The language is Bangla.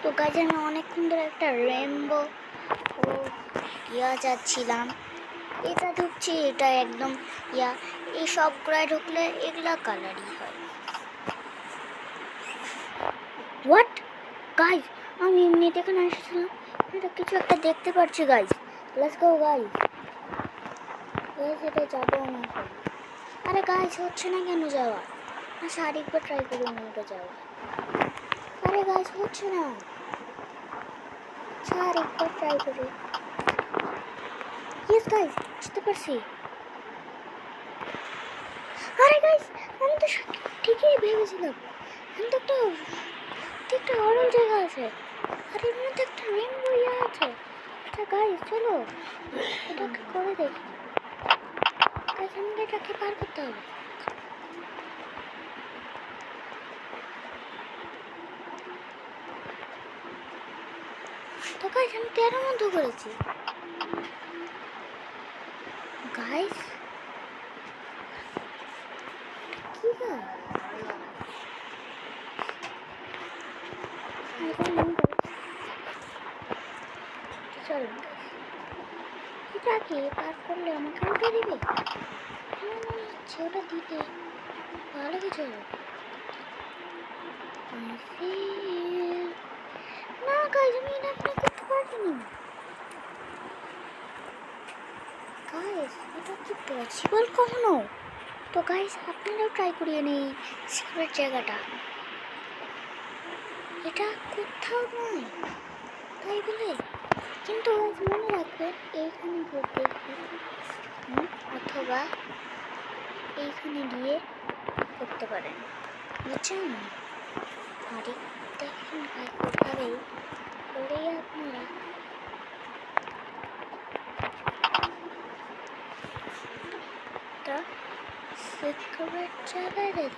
তো গাইজ আমি অনেকক্ষণ ধরে একটা রেনবো যাচ্ছিলাম, এটা ঢুকছি, এটা একদম এই সবগুলাই ঢুকলে এগুলা কালারই হয়। হোয়াট গাইজ, আমি এমনিতে এখানে এসেছিলাম, এটা কিছু একটা দেখতে পাচ্ছি গাইজ। Let's go guys. এটা যাবো না। আরে গাইজ হচ্ছে না কেন যাওয়া? আচ্ছা আরেকবার ট্রাই করি না এটা যাওয়া। আরে গাইজ হচ্ছে না, আচ্ছা আরেকবার ট্রাই করি। ইয়েস গাইজ, বুঝতে পারছি। আরে গাইজ আমি তো ঠিকই ভেবেছিলাম, আমি তো একটা অরল জায়গা আছে, আর এর মধ্যে একটা রেনবো আছে। আচ্ছা গাইজ চলো এটাকে করে দেখি। গাইজ আমাকে এটাকে পার করতে হবে। তো গাইজ আমি 13 মধ্যে করেছি। গাইজ কি গাইজ, চলো এটা কি পার করলে আমাকে উঠে দিবে? ওটা দিতে ভালো কিছু হবে না। গাইজ আমি এটা আপনি করতে পারিনি। গাইজ এটা কি পসিবল কখনো? তো গাইজ আপনারাও ট্রাই করিয়ে নেই সিক্রেট জায়গাটা, এটা কোথাও নয় তাই বলে। কিন্তু মনে রাখবেন এইখানে ঘুরতে অথবা এইখানে গিয়ে করতে পারেন, বুঝছেন? আরে দেখেন গাইজ ওভাবেই করে আপনারা সিক্রেট জায়গায় দেবেন।